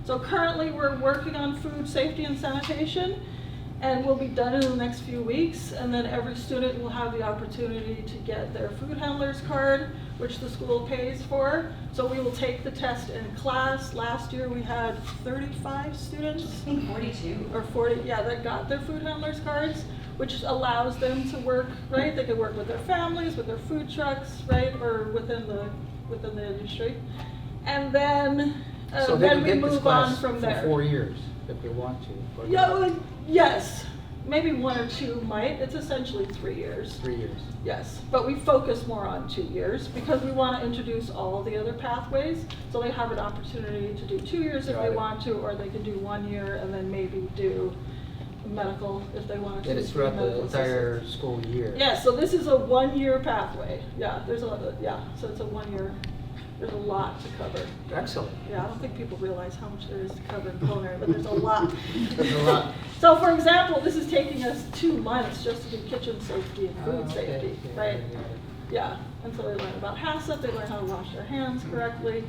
So currently we're working on food safety and sanitation, and we'll be done in the next few weeks, and then every student will have the opportunity to get their food handler's card, which the school pays for. So we will take the test in class. Last year we had 35 students. I think 42. Or 40, yeah, that got their food handler's cards, which allows them to work, right? They can work with their families, with their food trucks, right? Or within the industry. And then, So they then can we get this move on class from for there. 4 years if they want to. or Yeah, not. well, yes, maybe 1 or 2 might. It's essentially 3 years. 3 years. Yes, but we focus more on 2 years because we want to introduce all the other pathways. So they have an opportunity to do 2 years if Got they it. want to, or they can do 1 year and then maybe do medical if they want to. And it's throughout the entire school year. Yeah, so this is a 1-year pathway. Yeah, there's a lot of, yeah, so it's a 1-year, there's a lot to cover. Excellent. Yeah, I don't think people realize how much there is to cover in culinary, but there's a lot. There's a lot. So for example, this is taking us 2 months just to do kitchen safety and food Oh, okay. safety, Yeah, right? yeah, Yeah, and so they learn about HACCP, they learn how to wash their hands correctly,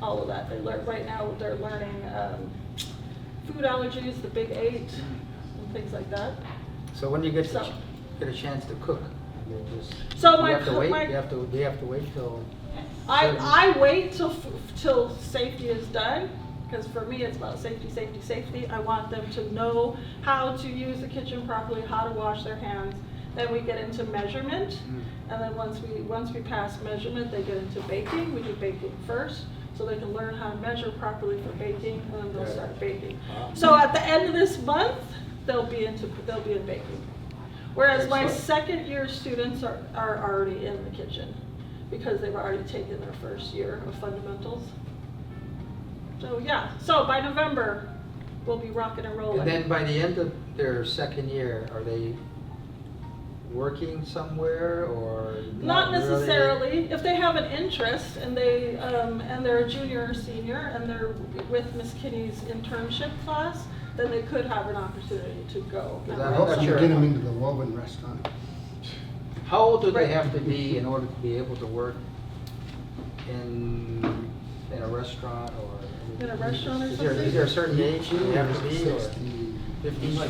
all of that. They learn, right now they're learning food allergies, the big 8, and things like that. So when you get So- get a chance to cook, you just So you my have to co- wait. my- You have to wait till. I wait till safety is done, because for me it's about safety, safety, safety. I want them to know how to use the kitchen properly, how to wash their hands. Then we get into measurement, and then once we pass measurement, they get into baking. We do baking first, so they can learn how to measure properly for baking, and then they'll Yeah. start baking. Wow. So at the end of this month, they'll be in baking. Whereas my Excellent. second year students are already in the kitchen because they've already taken their first year of fundamentals. So yeah, so by November, we'll be rocking and rolling. And then by the end of their second year, are they working somewhere or Not really? necessarily. If they have an interest and they're a junior or senior and they're with Miss Kinney's internship class, then they could have an opportunity to go. Is I that- hope not you sure. get them into the woven restaurant. How old do they Right. have to be in order to be able to work in a restaurant or? In a restaurant or Is something? there a certain age you have to be or 16. 15? I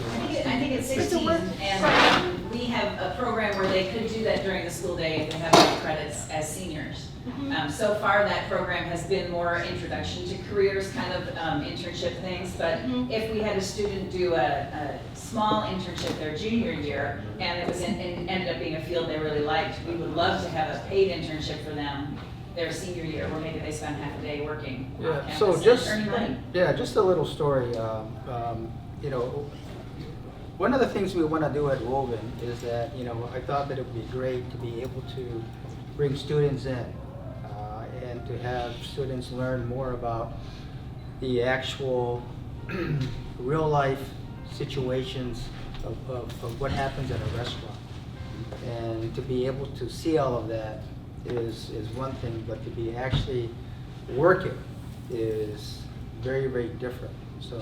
think it's It's a 16, work- and we have a program where they could do that during the school day if they have enough credits as seniors. Mhm. So far, that program has been more introduction to careers, kind of internship things, but Mhm. if we had a student do a small internship their junior year, and it was and ended up being a field they really liked, we would love to have a paid internship for them their senior year, where maybe they spend half a day working Yeah, off so campus just, and earning money. yeah, just a little story. You know, one of the things we want to do at Woven is that, you know, I thought that it would be great to be able to bring students in and to have students learn more about the actual real life situations of what happens at a restaurant. And to be able to see all of that is one thing, but to be actually working is very, very different. So,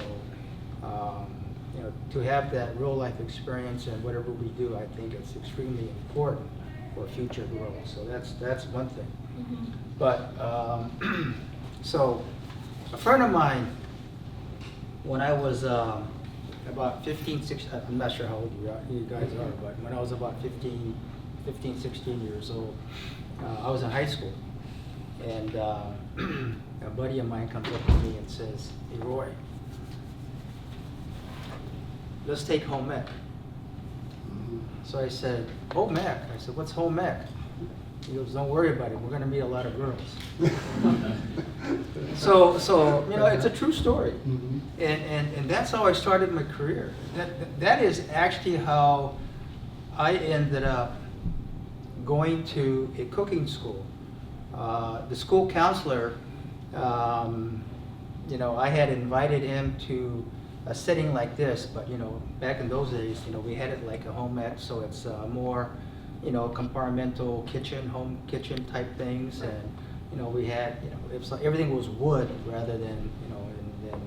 you know, to have that real life experience in whatever we do, I think it's extremely important for future growth. So that's one thing. Mhm. But, so, a friend of mine, when I was about 15, 16, I'm not sure how old you guys are, but when I was about 15, 16 years old, I was in high school. And a buddy of mine comes up to me and says, "Hey, Roy, let's take home ec." So I said, "Home ec?" I said, "What's home ec?" He goes, "Don't worry about it. We're going to meet a lot of girls." So you know, it's a true story. Mhm. And that's how I started my career. That is actually how I ended up going to a cooking school. The school counselor, you know, I had invited him to a setting like this, but you know, back in those days, you know, we had it like a home ec, so it's more, you know, compartmental kitchen, home kitchen type things, and you know, we had, you know, it was like everything was wood rather than, you know, than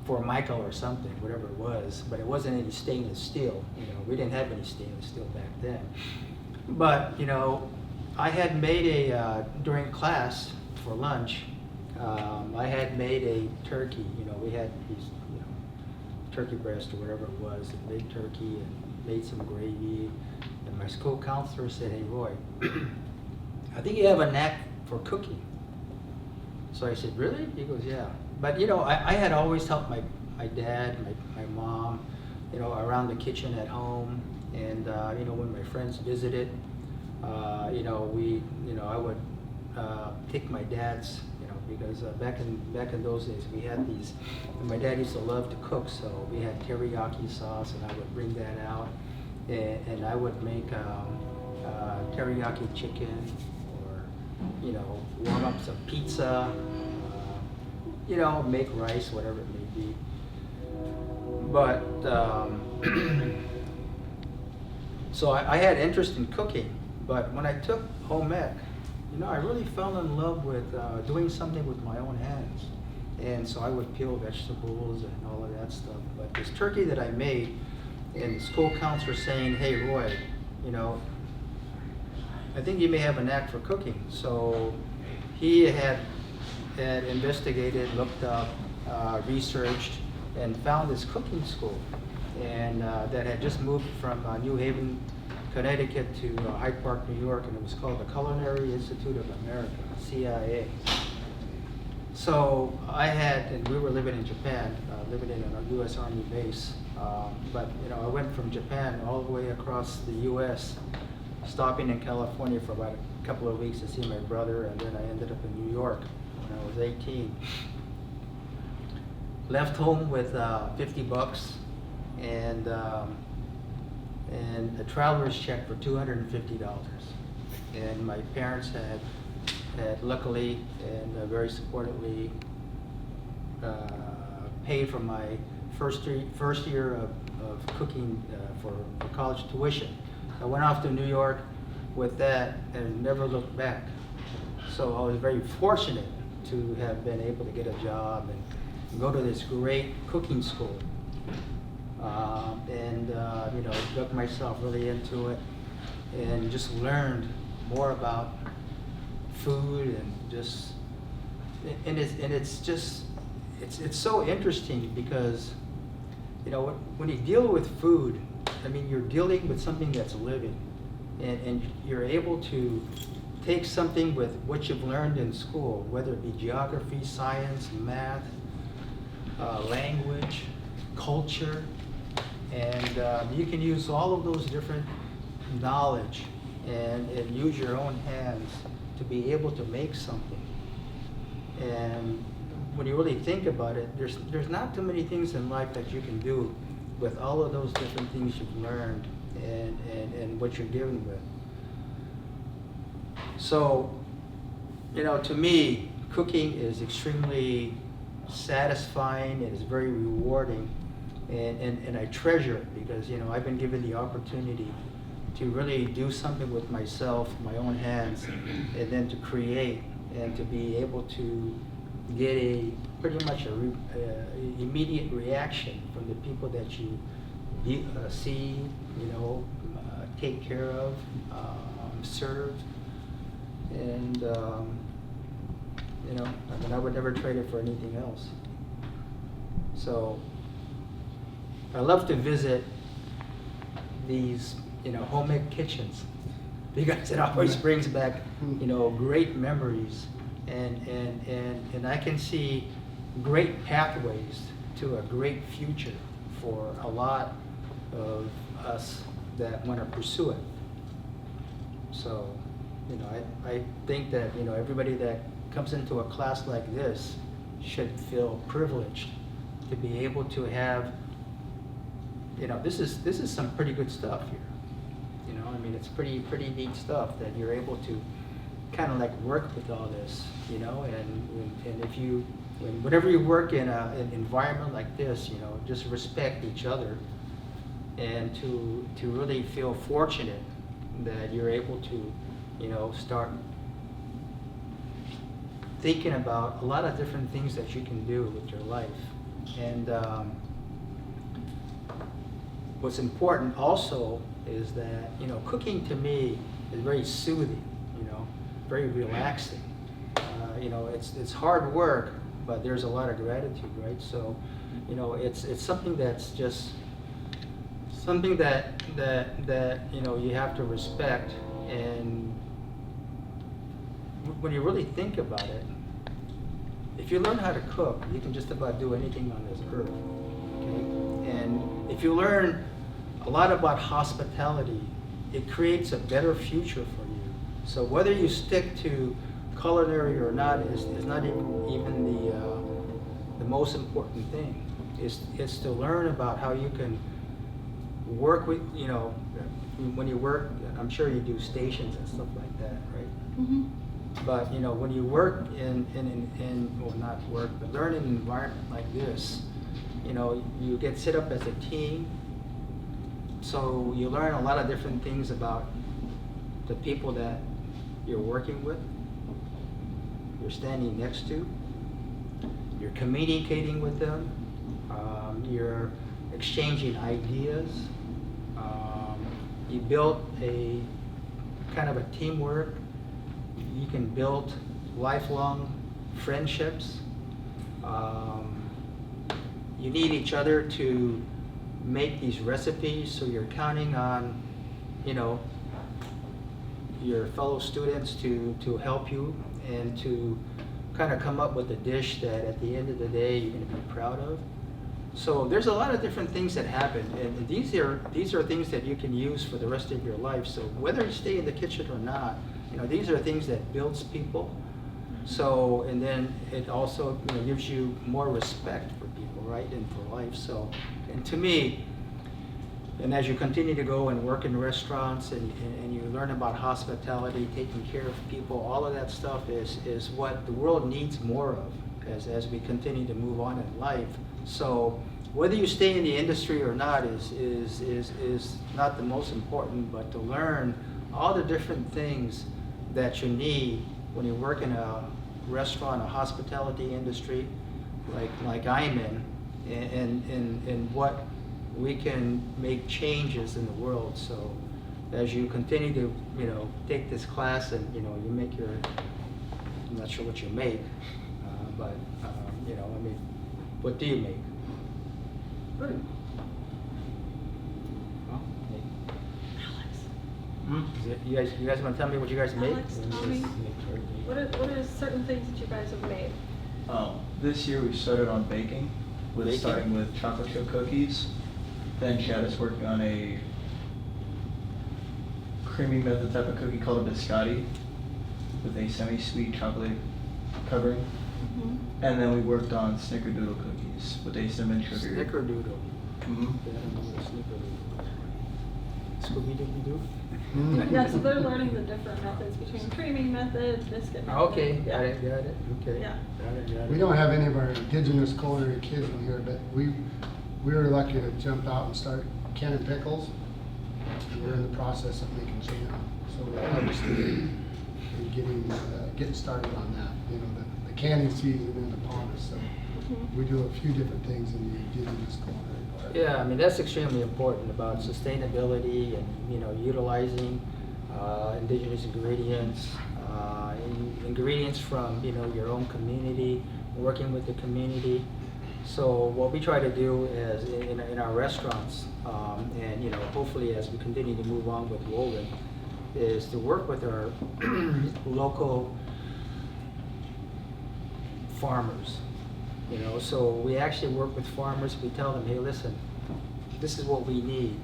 Formica or something, whatever it was, but it wasn't any stainless steel. You know, we didn't have any stainless steel back then. But you know, I had made during class for lunch, I had made a turkey, we had these, turkey breast or whatever it was, and made turkey and made some gravy. And my school counselor said, "Hey, Roy, I think you have a knack for cooking." So I said, "Really?" He goes, "Yeah." But I had always helped my dad, my mom, around the kitchen at home. And when my friends visited, I would take my dad's, because back in those days we had these. And my dad used to love to cook, so we had teriyaki sauce, and I would bring that out, and I would make teriyaki chicken, or warm up some pizza, make rice, whatever it may be. But so I had interest in cooking, but when I took home ec, I really fell in love with doing something with my own hands. And so I would peel vegetables and all of that stuff. But this turkey that I made, and the school counselor saying, "Hey, Roy, I think you may have a knack for cooking." So he had investigated, looked up, researched, and found this cooking school, and that had just moved from New Haven, Connecticut to Hyde Park, New York, and it was called the Culinary Institute of America, CIA. So and we were living in Japan, living in a U.S. Army base, but I went from Japan all the way across the U.S., stopping in California for about a couple of weeks to see my brother, and then I ended up in New York when I was 18. Left home with $50 and a traveler's check for $250. And my parents had luckily and very supportively paid for my first year of cooking for college tuition. I went off to New York with that and never looked back. So I was very fortunate to have been able to get a job and go to this great cooking school. Dug myself really into it and just learned more about food and it's so interesting because when you deal with food, you're dealing with something that's living, and you're able to take something with what you've learned in school, whether it be geography, science, math, language, culture, and you can use all of those different knowledge and use your own hands to be able to make something. And when you really think about it, there's not too many things in life that you can do with all of those different things you've learned and what you're dealing with. So, to me, cooking is extremely satisfying. It is very rewarding, and I treasure it because I've been given the opportunity to really do something with myself, my own hands, and then to create and to be able to get pretty much a immediate reaction from the people that you see, take care of, serve, and I would never trade it for anything else. So I love to visit these homemade kitchens because it always brings back great memories, and I can see great pathways to a great future for a lot of us that want to pursue it. So I think that everybody that comes into a class like this should feel privileged to be able to have this is some pretty good stuff here. It's pretty neat stuff that you're able to kind of like work with all this, and if you whenever you work in an environment like this, just respect each other, and to really feel fortunate that you're able to start thinking about a lot of different things that you can do with your life. And what's important also is that cooking to me is very soothing, very relaxing. You know, it's hard work, but there's a lot of gratitude, right? So, you know, it's something that's just something that you know you have to respect. And when you really think about it, if you learn how to cook, you can just about do anything on this earth. Okay? And if you learn a lot about hospitality, it creates a better future for you. So whether you stick to culinary or not is not even the most important thing. It's to learn about how you can work with, you know, when you work, I'm sure you do stations and stuff like that, right? Mm-hmm. But you know, when you work in well, not work, but learn in an environment like this, you know, you get set up as a team. So you learn a lot of different things about the people that you're working with, you're standing next to, you're communicating with them, you're exchanging ideas. You build a kind of a teamwork. You can build lifelong friendships. You need each other to make these recipes, so you're counting on, you know, your fellow students to help you and to kind of come up with a dish that at the end of the day you're going to be proud of. So there's a lot of different things that happen, and these are things that you can use for the rest of your life. So whether you stay in the kitchen or not, you know, these are things that builds people. So, and then it also, you know, gives you more respect for people, right, and for life. So, and to me, and as you continue to go and work in restaurants and you learn about hospitality, taking care of people, all of that stuff is what the world needs more of as we continue to move on in life. So whether you stay in the industry or not is not the most important, but to learn all the different things that you need when you work in a restaurant, a hospitality industry, like I'm in, and what we can make changes in the world. So as you continue to, you know, take this class and, you know, you make your, I'm not sure what you make, but, you know, I mean, what do you make? Good. Well, make. Alex. Is it, you guys want to tell me what you guys make? Alex, Tommy, what are certain things that you guys have made? This year we started on baking, Baking? starting with chocolate chip cookies. Then she had us working on a creamy method type of cookie called a biscotti with a semi-sweet chocolate covering. Mm-hmm. And then we worked on snickerdoodle cookies with a cinnamon sugar. Snickerdoodle. Mm-hmm. Yeah, I don't know what snickerdoodle is. Scooby-Dooby-Doo? Yeah, so they're learning the different methods between creaming method, biscuit method. Okay, got Yeah. it, okay. Yeah. Got it. We don't have any of our indigenous culinary kids in here, but we were lucky to jump out and start canning pickles. We're in the process of making jam, so we're harvesting and getting started on that. You know, the canning season is upon us, so Mhm. we do a few different things in the indigenous culinary part. Yeah, I mean, that's extremely important about sustainability and, you know, utilizing indigenous ingredients, ingredients from, you know, your own community, working with the community. So what we try to do is in our restaurants, and, you know, hopefully as we continue to move on with Woven, is to work with our local farmers. You know, so we actually work with farmers. We tell them, hey, listen, this is what we need.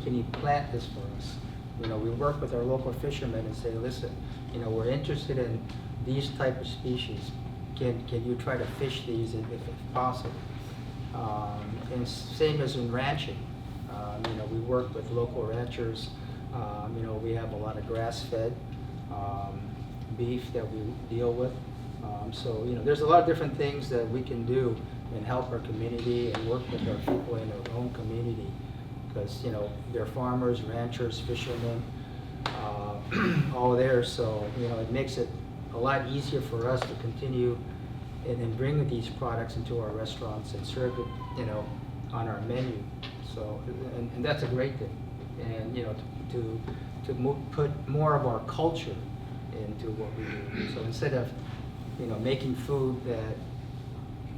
Can you plant this for us? You know, we work with our local fishermen and say, listen, you know, we're interested in these type of species. Can you try to fish these if possible? And same as in ranching. You know, we work with local ranchers. You know, we have a lot of grass-fed beef that we deal with. So, you know, there's a lot of different things that we can do and help our community and work with our people in our own community. Because, you know, they're farmers, ranchers, fishermen, all there. So, you know, it makes it a lot easier for us to continue and bring these products into our restaurants and serve it, you know, on our menu. So, and that's a great thing. And, you know, to put more of our culture into what we do. So instead of you know, making food that,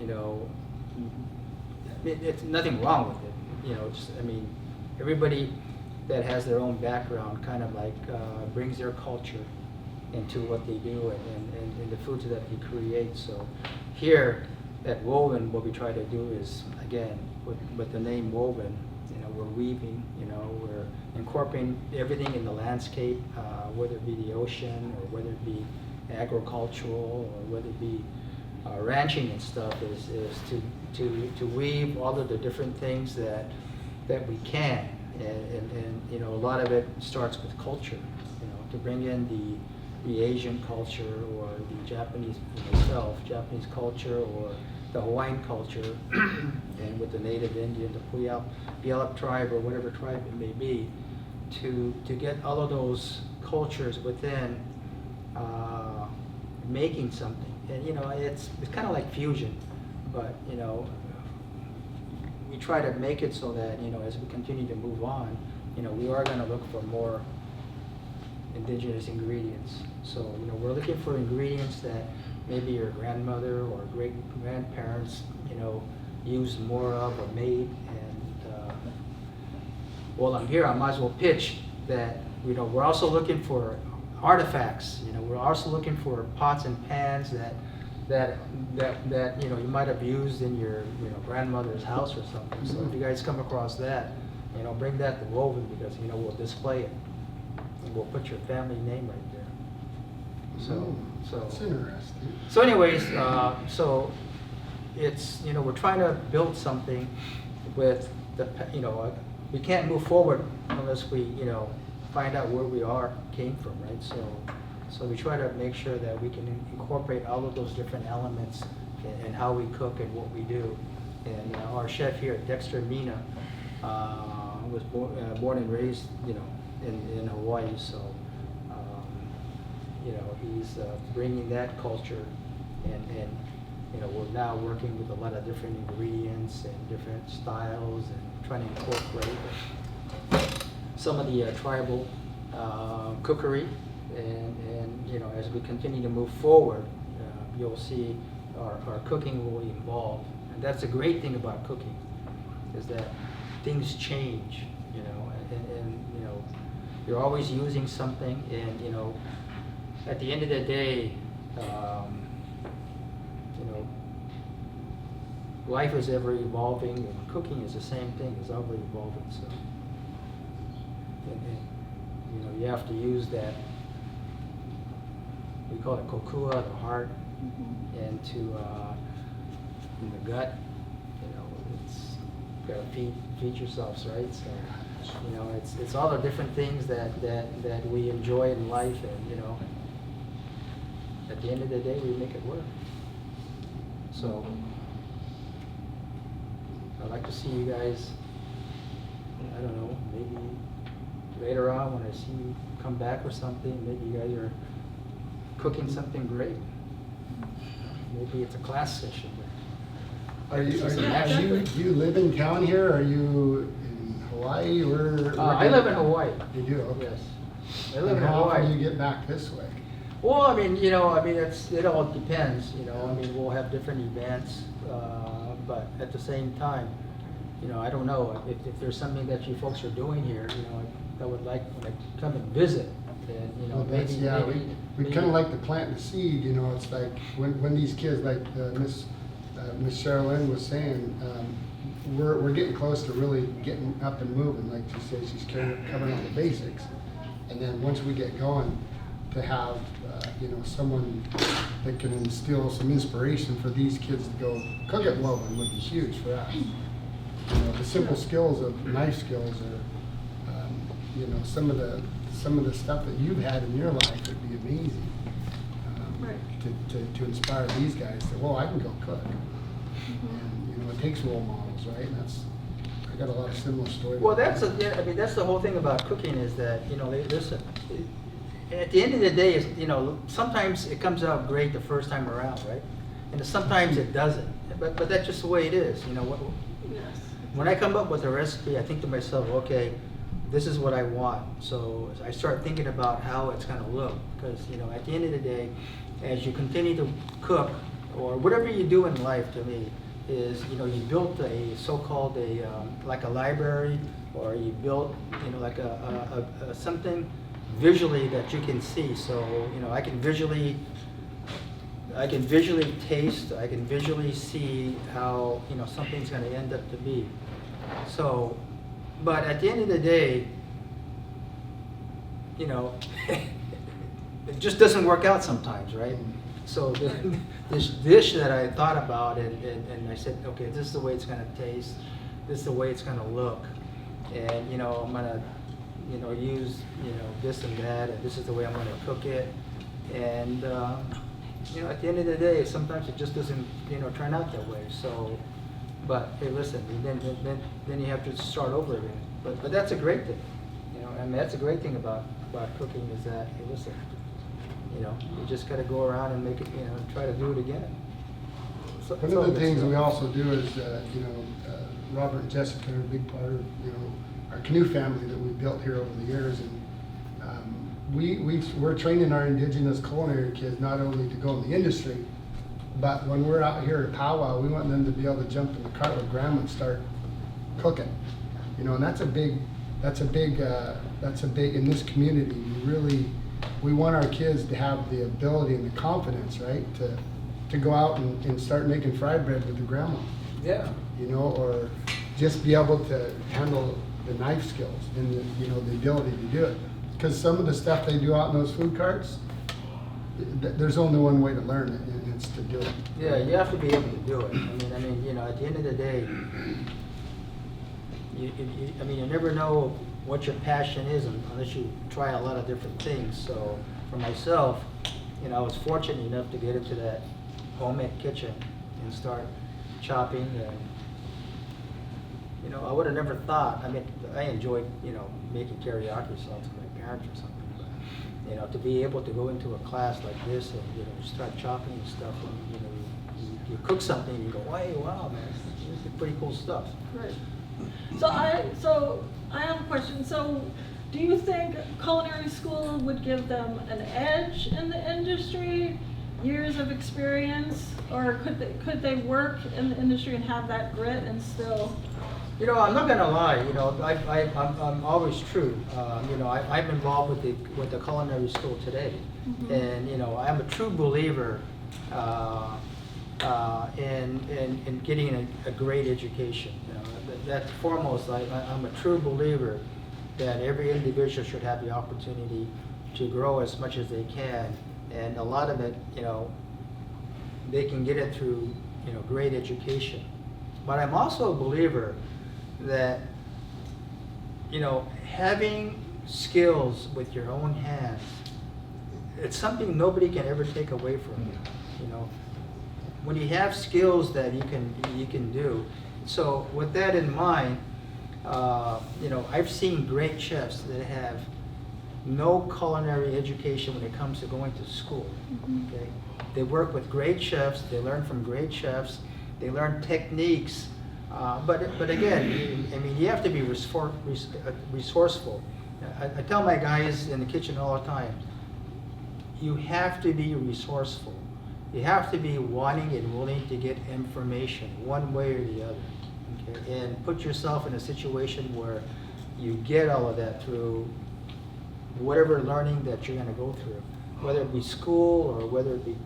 you know, it's nothing wrong with it, you know, just, I mean, everybody that has their own background kind of like brings their culture into what they do and the foods that they create. So here at Woven, what we try to do is, again, with the name Woven, you know, we're weaving, you know, we're incorporating everything in the landscape, whether it be the ocean or whether it be agricultural or whether it be ranching and stuff, is to weave all of the different things that we can. And you know, a lot of it starts with culture, you know, to bring in the Asian culture or the Japanese Japanese culture or the Hawaiian culture, and with the native Indian, the Puyallup tribe or whatever tribe it may be, to get all of those cultures within making something. And you know, it's kind of like fusion, but you know, we try to make it so that, you know, as we continue to move on, you know, we are going to look for more indigenous ingredients. So, you know, we're looking for ingredients that maybe your grandmother or great grandparents, you know, used more of or made. And while I'm here, I might as well pitch that, you know, we're also looking for artifacts. You know, we're also looking for pots and pans that you know, you might have used in your, you know, grandmother's house or something. So if you guys come across that, you know, bring that to Woven, because, you know, we'll display it and we'll put your family name right there. So That's interesting. so anyways, so it's, you know, we're trying to build something with the, you know, we can't move forward unless we, you know, find out where we came from, right? So we try to make sure that we can incorporate all of those different elements in how we cook and what we do. And our chef here, Dexter Mina, was born and raised, you know, in Hawaii. So, you know, he's bringing that culture, and you know, we're now working with a lot of different ingredients and different styles, and trying to incorporate some of the tribal cookery. And you know, as we continue to move forward, you'll see our cooking will evolve. And that's the great thing about cooking, is that things change, you know, and you know, you're always using something, and you know, at the end of the day, you know, life is ever evolving, and cooking is the same thing, is ever evolving. So, and you know, you have to use that, we call it kokua, the heart, and to in the gut, you know, it's got to feed yourselves, right? So, you know, it's all the different things that we enjoy in life, and you know, at the end of the day, we make it work. So, I'd like to see you guys, I don't know, maybe later on when I see you come back or something, maybe you guys are cooking something great. Maybe it's a class session. Do you live in town here? Are you in Hawaii? I live in Hawaii. You do? Okay. Yes. I live in How often do Hawaii. you get back this way? Well, I mean, you know, it all depends, you know. I mean, we'll have different events, but at the same time, you know, I don't know if there's something that you folks are doing here, you know, I would like when I come and visit, and you know, Well, that's, we kind of like to plant the seed, you know. It's like when these kids, like Miss Sherilyn was saying, we're getting close to really getting up and moving. Like she said, she's covering all the basics, and then once we get going, to have you know, someone that can instill some inspiration for these kids to go cook at Woven would be huge for us. You know, the simple skills of knife skills, or you know, some of the stuff that you've had in your life would be amazing. To inspire these guys that, well, I can go cook. And you know, it takes role models, right? And I got a lot of similar stories. Well, that's the whole thing about cooking, is that, you know, listen, at the end of the day, is, you know, sometimes it comes out great the first time around, right? And sometimes it doesn't. But that's just the way it is, you know. Yes. When I come up with a recipe, I think to myself, okay, this is what I want. So I start thinking about how it's going to look, because, you know, at the end of the day, as you continue to cook, or whatever you do in life, to me, is, you built a so-called like a library, or you built, like a something visually that you can see. So, I can visually taste, I can visually see how, something's gonna end up to be. So, but at the end of the day, it just doesn't work out sometimes, right? So this dish that I thought about, and I said, okay, this is the way it's gonna taste, this is the way it's gonna look, and I'm gonna use this and that, and this is the way I'm gonna cook it, and at the end of the day, sometimes it just doesn't turn out that way. So, but hey, listen, then you have to start over again. But that's a great thing, I mean, that's a great thing about cooking, is that, hey, listen, you just gotta go around and make it, try to do it again. So, One of the things we also do is, Robert and Jessica are a big part of, our canoe family that we built here over the years, and we're training our indigenous culinary kids not only to go in the industry, but when we're out here at powwow, we want them to be able to jump in the cart with grandma and start cooking. And that's a big, in this community, we want our kids to have the ability and the confidence, right, to go out and start making fried bread with the grandma. Yeah. Or just be able to handle the knife skills and the ability to do it. Because some of the stuff they do out in those food carts, there's only one way to learn it, and it's to do it. Yeah, you have to be able to do it. I mean, at the end of the day, you never know what your passion is unless you try a lot of different things. So for myself, I was fortunate enough to get into that homemade kitchen and start chopping, and I would have never thought. I mean, I enjoyed making teriyaki sauce with my parents or something, but to be able to go into a class like this and start chopping and stuff, and you cook something and you go, hey, wow, man, this is pretty cool stuff. Right. So I have a question. So do you think culinary school would give them an edge in the industry, years of experience, or could they work in the industry and have that grit and still? I'm not gonna lie. I'm always true. I'm involved with the culinary school today, Mm-hmm. and I'm a true believer in getting a great education. That's foremost. I'm a true believer that every individual should have the opportunity to grow as much as they can, and a lot of it, they can get it through great education. But I'm also a believer that having skills with your own hands, it's something nobody can ever take away from you. When you have skills that you can do. So with that in mind, I've seen great chefs that have no culinary education when it comes to going to school. Mm-hmm. Okay, they work with great chefs. They learn from great chefs. They learn techniques. But again, you have to be resourceful. I tell my guys in the kitchen all the time, you have to be resourceful. You have to be wanting and willing to get information one way or the other, okay? And put yourself in a situation where you get all of that through whatever learning that you're going to go through, whether it be school or whether it be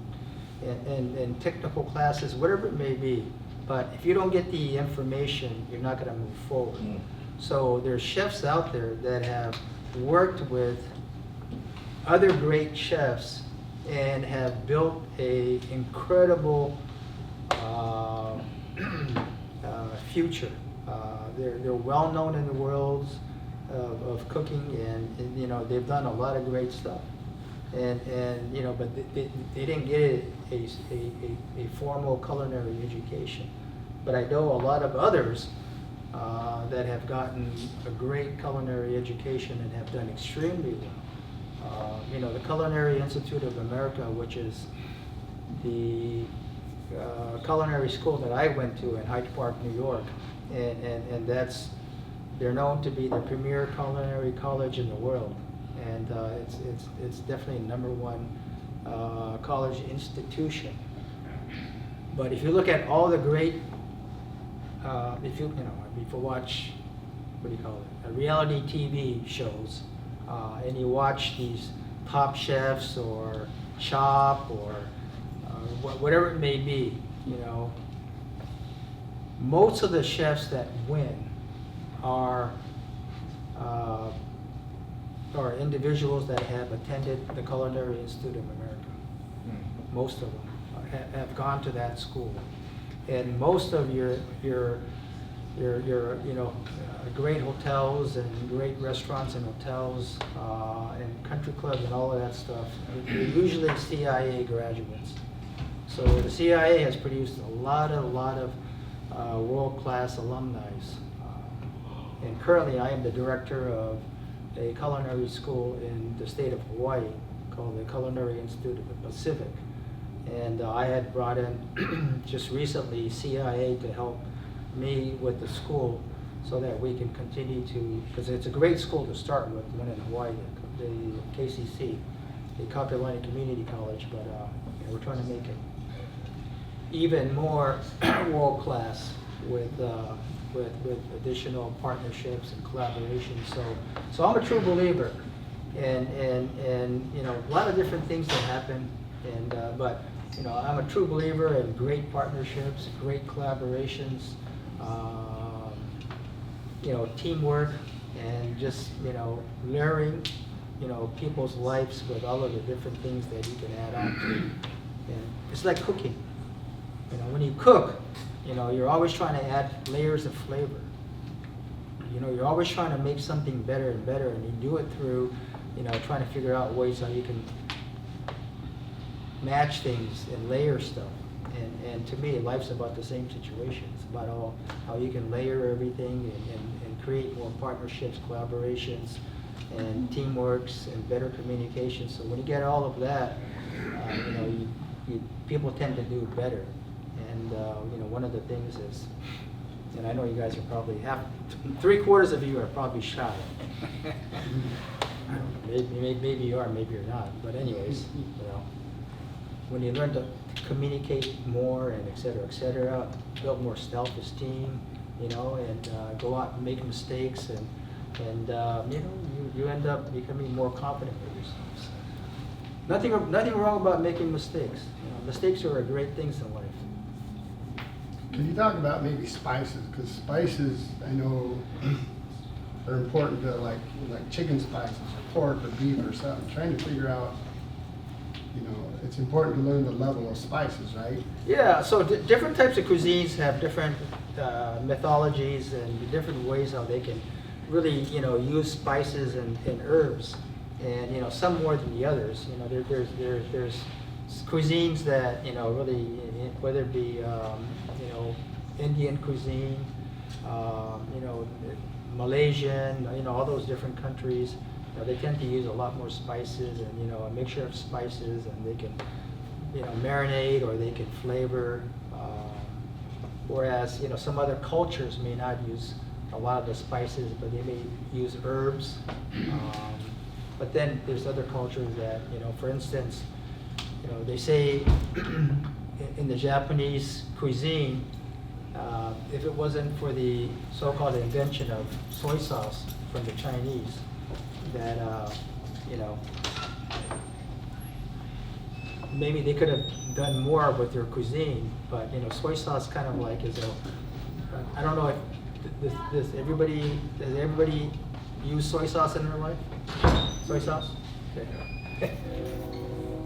in technical classes, whatever it may be. But if you don't get the information, you're not going to move forward. Mm. So there's chefs out there that have worked with other great chefs and have built a incredible future. They're well known in the world of cooking, and they've done a lot of great stuff. And but they didn't get a formal culinary education. But I know a lot of others that have gotten a great culinary education and have done extremely well. The Culinary Institute of America, which is the culinary school that I went to in Hyde Park, New York, and they're known to be the premier culinary college in the world, and it's definitely #1 college institution. But if you look at all the great, if you watch, what do you call it, reality TV shows, and you watch these Top Chefs or Chop or whatever it may be, you know, most of the chefs that win are individuals that have attended the Culinary Institute of America. Most of them have gone to that school, and most of your great hotels and great restaurants and hotels and country clubs and all of that stuff, they're usually CIA graduates. So the CIA has produced a lot of world-class alumni. And currently I am the director of a culinary school in the state of Hawaii called the Culinary Institute of the Pacific. And I had brought in just recently CIA to help me with the school so that we can continue to, because it's a great school to start with, one in Hawaii, the KCC, the Kapiolani Community College, but we're trying to make it even more world-class with additional partnerships and collaborations. So I'm a true believer, and you know, a lot of different things that happen, and but you know, I'm a true believer in great partnerships, great collaborations, you know, teamwork, and just, you know, layering, you know, people's lives with all of the different things that you can add on to. And it's like cooking. You know, when you cook, you know, you're always trying to add layers of flavor. You know, you're always trying to make something better and better, and you do it through, you know, trying to figure out ways how you can match things and layer stuff. And to me, life's about the same situation. It's about how you can layer everything and create more partnerships, collaborations, and teamworks and better communication. So when you get all of that, you know, people tend to do better. And you know, one of the things is, and I know you guys are probably three-quarters of you are probably shy. Maybe you are, maybe you're not. But anyways, you know, when you learn to communicate more and et cetera, build more self-esteem, you know, and go out and make mistakes, and you know, you end up becoming more confident with yourself. Nothing wrong about making mistakes. You know, mistakes are great things in life. Can you talk about maybe spices? Because spices, I know, are important to like chicken spices or pork or beef or something. Trying to figure out, you know, it's important to learn the level of spices, right? Yeah, so different types of cuisines have different mythologies and different ways how they can really, you know, use spices and herbs, and you know, some more than the others. You know, there's cuisines that, you know, really, whether it be you know, Indian cuisine, you know, Malaysian, you know, all those different countries, you know, they tend to use a lot more spices, and you know, a mixture of spices, and they can, you know, marinate or they can flavor. Whereas, you know, some other cultures may not use a lot of the spices, but they may use herbs. But then there's other cultures that, you know, for instance, you know, they say in the Japanese cuisine, if it wasn't for the so-called invention of soy sauce from the Chinese, that you know, maybe they could have done more with their cuisine. But you know, soy sauce kind of like is a, I don't know if does everybody use soy sauce in their life? Soy sauce? Okay.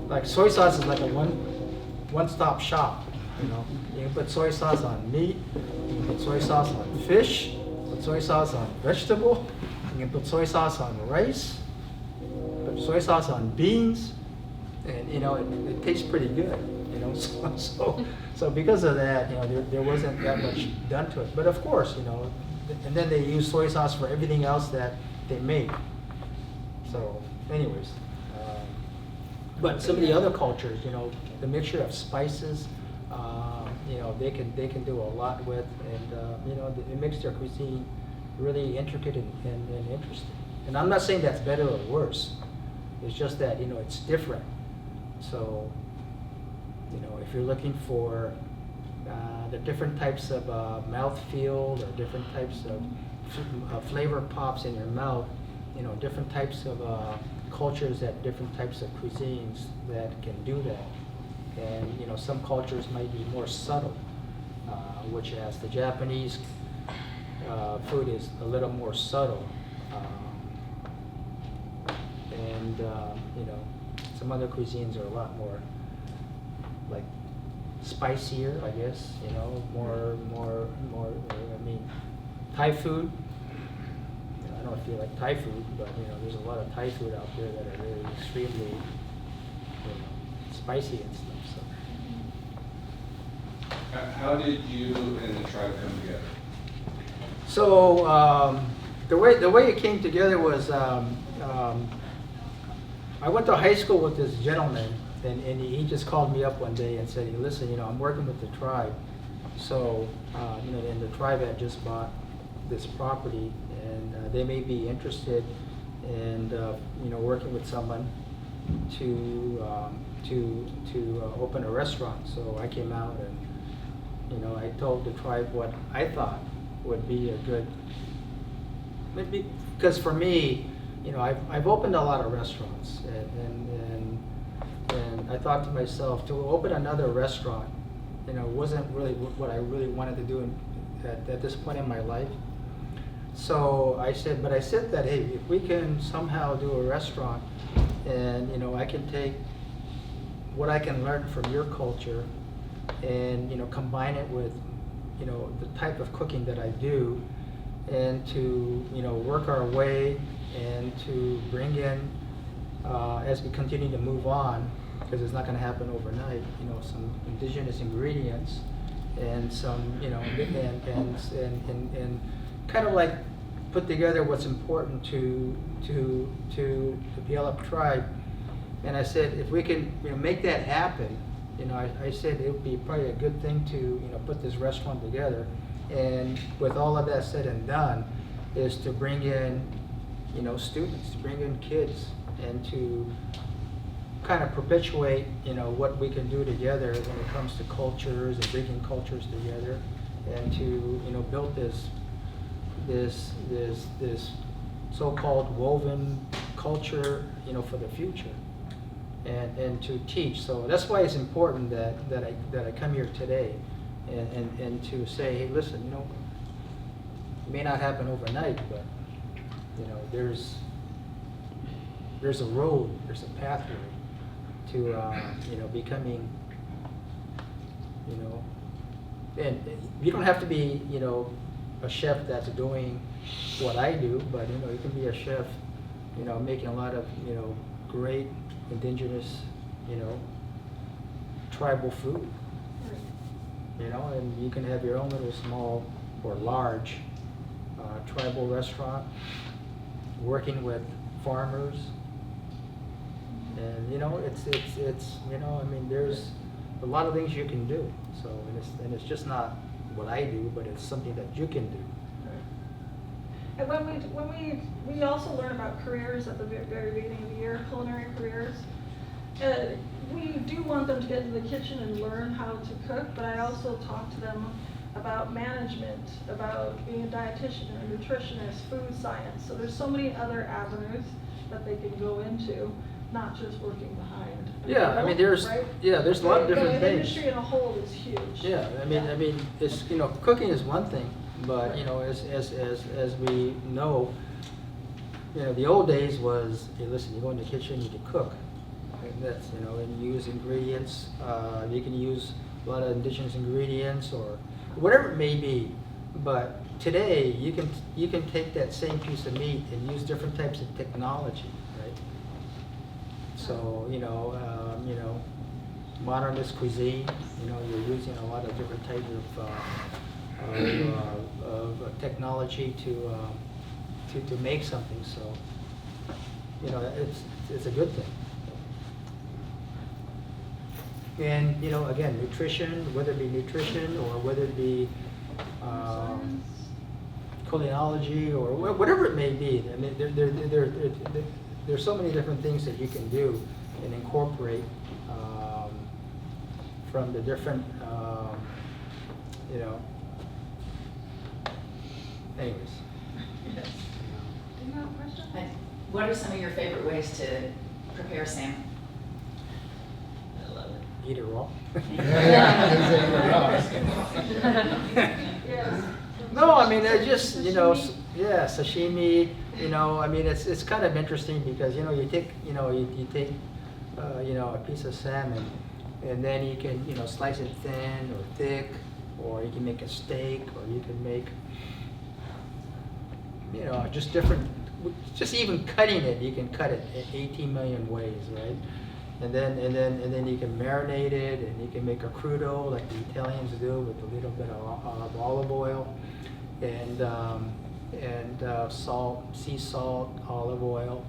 Like soy sauce is like a one-stop shop. You know, you can put soy sauce on meat, you can put soy sauce on fish, put soy sauce on vegetable, you can put soy sauce on rice, put soy sauce on beans, and you know, it tastes pretty good. You know, so because of that, you know, there wasn't that much done to it. But of course, you know, and then they use soy sauce for everything else that they make. So, anyways. But some of the other cultures, you know, the mixture of spices, you know, they can do a lot with, and you know, it makes their cuisine really intricate and interesting. And I'm not saying that's better or worse. It's just that, you know, it's different. So, you know, if you're looking for the different types of mouthfeel or different types of flavor pops in your mouth, you know, different types of cultures have different types of cuisines that can do that. And, you know, some cultures might be more subtle, which as the Japanese food is a little more subtle. And, you know, some other cuisines are a lot more like spicier, I guess, you know, more, I mean, Thai food. You know, I don't know if you like Thai food, but, you know, there's a lot of Thai food out there that are really extremely, you know, spicy and stuff, so. How did you and the tribe come together? So, the way it came together was, I went to high school with this gentleman, and he just called me up one day and said, "Hey, listen, you know, I'm working with the tribe, so, you know, and the tribe had just bought this property, and they may be interested in, you know, working with someone to open a restaurant." So I came out and, you know, I told the tribe what I thought would be a good, maybe, because for me, you know, I've opened a lot of restaurants, and I thought to myself, to open another restaurant, you know, wasn't really what I really wanted to do at this point in my life. So I said that, hey, if we can somehow do a restaurant, and, you know, I can take what I can learn from your culture and, you know, combine it with, you know, the type of cooking that I do, and to, you know, work our way and to bring in, as we continue to move on, because it's not going to happen overnight, you know, some indigenous ingredients and some, you know, and kind of like put together what's important to the Puyallup tribe. And I said, if we can, you know, make that happen, you know, I said it would be probably a good thing to, you know, put this restaurant together. And with all of that said and done, is to bring in, you know, students, to bring in kids, and to kind of perpetuate, you know, what we can do together when it comes to cultures and bringing cultures together, and to, you know, build this so-called woven culture, you know, for the future, and to teach. So that's why it's important that I come here today, and to say, hey, listen, you know, it may not happen overnight, but, you know, there's a road, there's a pathway to, you know, becoming, you know, and you don't have to be, you know, a chef that's doing what I do, but, you know, you can be a chef, you know, making a lot of, you know, great indigenous, you know, tribal food, you know, and you can have your own little small or large tribal restaurant, working with farmers. And, you know, it's you know, I mean, there's a lot of things you can do. So, and it's just not what I do, but it's something that you can do. And when we also learn about careers at the very beginning of the year, culinary careers. We do want them to get into the kitchen and learn how to cook, but I also talk to them about management, about being a dietitian, a nutritionist, food science. So there's so many other avenues that they can go into, not just working behind. Yeah, I mean, there's right? there's a lot of different The things. industry in a whole is huge. Yeah, I mean, it's, you know, cooking is one thing, but, you know, as we know, you know, the old days was, hey, listen, you go in the kitchen, you can cook. And that's, you know, and you use ingredients. You can use a lot of indigenous ingredients or whatever it may be. But today, you can take that same piece of meat and use different types of technology, right? So, you know, modernist cuisine. You know, you're using a lot of different types of technology to make something. So, you know, it's a good thing. And, you know, again, nutrition, whether it be nutrition or whether it be culinology or whatever it may be. I mean, there's so many different things that you can do and incorporate from the different, you know, anyways. Yes. Do you have a question? And what are some of your favorite ways to prepare salmon? I love it. Eat it raw. Yes. No, I mean, I just, you know, yeah, sashimi, you know, I mean, it's kind of interesting because, you know, you take, you know, you take, you know, a piece of salmon and then you can, you know, slice it thin or thick, or you can make a steak, or you can make, you know, just different, just even cutting it, you can cut it 18 million ways, right? And then you can marinate it, and you can make a crudo like the Italians do with a little bit of olive oil, and salt, sea salt, olive oil,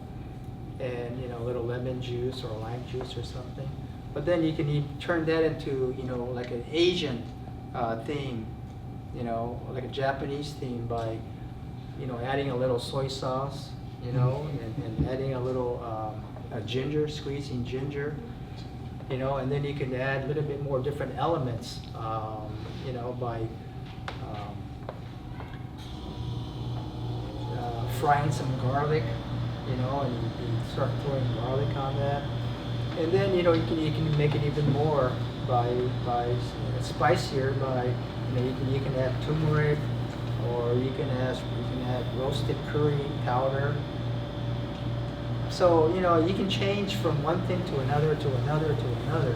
and, you know, a little lemon juice or lime juice or something. But then you can turn that into, you know, like an Asian theme, you know, like a Japanese theme by, you know, adding a little soy sauce, you know, and adding a little ginger, squeezing ginger, you know, and then you can add a little bit more different elements, you know, by frying some garlic, you know, and you start throwing garlic on that. And then, you know, you can make it even more by spicier by, you know, you can add turmeric, or you can add roasted curry powder. So, you know, you can change from one thing to another to another to another.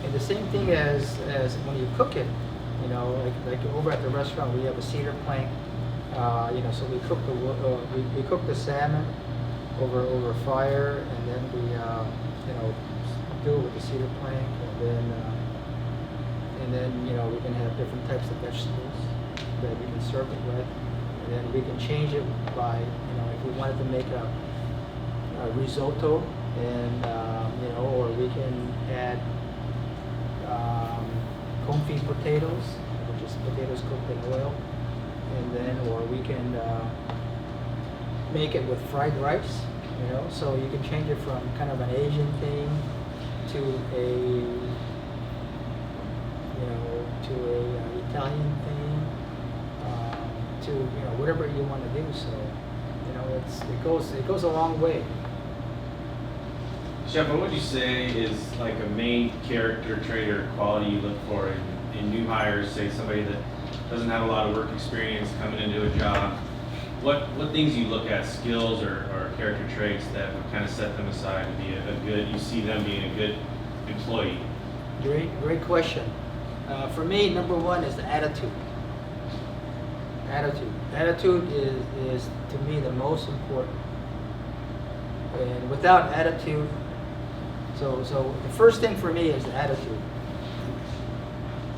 And the same thing as when you cook it, you know, like over at the restaurant we have a cedar plank, you know, so we cook the salmon over fire, and then we you know, do it with the cedar plank, and then you know, we can have different types of vegetables that we can serve it with, and then we can change it by, you know, if we wanted to make a risotto, and you know, or we can add confit potatoes, which is potatoes cooked in oil, and then, or we can make it with fried rice, you know, so you can change it from kind of an Asian thing to a, you know, to a Italian thing, to, you know, whatever you want to do. So, you know, it goes a long way. Chef, what would you say is like a main character trait or quality you look for in new hires, say somebody that doesn't have a lot of work experience coming into a job? What things you look at, skills or character traits that would kind of set them aside to be a good, you see them being a good employee? Great question. For me, number one is the attitude. Attitude is to me the most important. And without attitude, so the first thing for me is the attitude.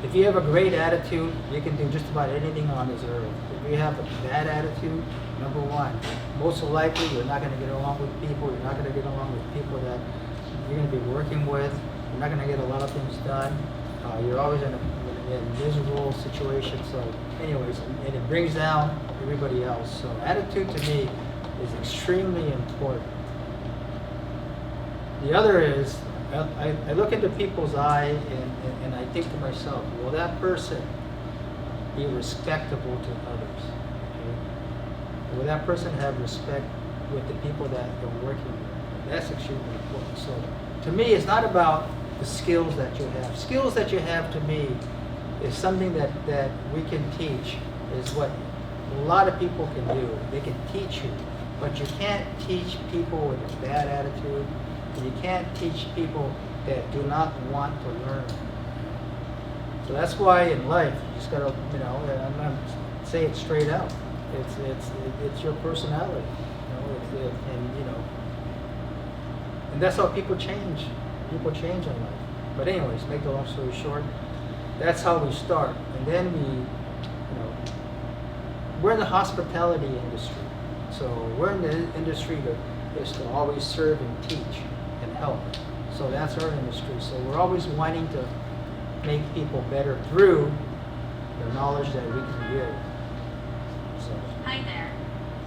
If you have a great attitude, you can do just about anything on this earth. If you have a bad attitude, number one, most likely you're not going to get along with people. You're not going to get along with people that you're going to be working with. You're not going to get a lot of things done. You're always in a miserable situation. So anyways, and it brings down everybody else. So attitude to me is extremely important. The other is, I look into people's eye and I think to myself, will that person be respectable to others? Okay? Will that person have respect with the people that they're working with? That's extremely important. So to me, it's not about the skills that you have. Skills that you have to me is something that we can teach, is what a lot of people can do. They can teach you, but you can't teach people with a bad attitude. You can't teach people that do not want to learn. So that's why in life, you just gotta, you know, I'm not say it straight out. It's your personality, you know, and you know, and that's how people change. People change in life. But anyways, make the long story short, that's how we start, and then we, you know, we're in the hospitality industry, so we're in the industry that is to always serve and teach and help. So that's our industry. So we're always wanting to make people better through the knowledge that we can give. So. Hi there.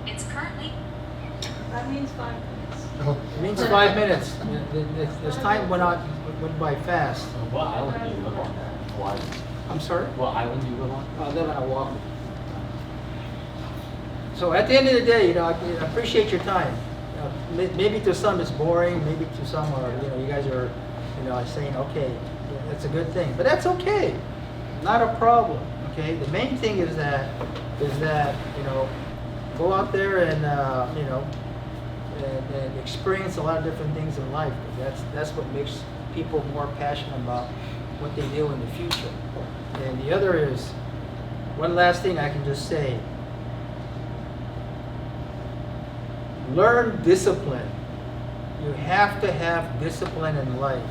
It's currently... That means 5 minutes. Oh, It means 5 minutes. This time went by fast. What island do you live on? Hawaii. I'm sorry? What island do you live on? I live on Oahu. So at the end of the day, I appreciate your time. Maybe to some it's boring, maybe to some are, you guys are, saying, okay, that's a good thing, but that's okay, not a problem. Okay, the main thing is that go out there and and experience a lot of different things in life. That's what makes people more passionate about what they do in the future. And the other is, one last thing I can just say, learn discipline. You have to have discipline in life.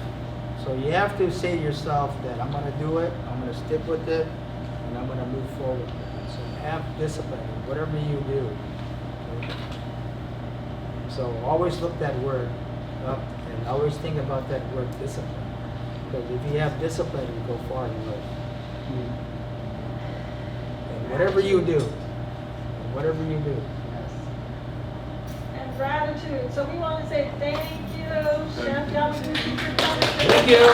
So you have to say to yourself that I'm going to do it, I'm going to stick with it, and I'm going to move forward with it. So have discipline in whatever you do. Okay? So always look that word up and always think about that word discipline. Because if you have discipline, you go far in life. And whatever you do, And gratitude. So we want to say thank you, Chef Yamaguchi, for coming. Thank you.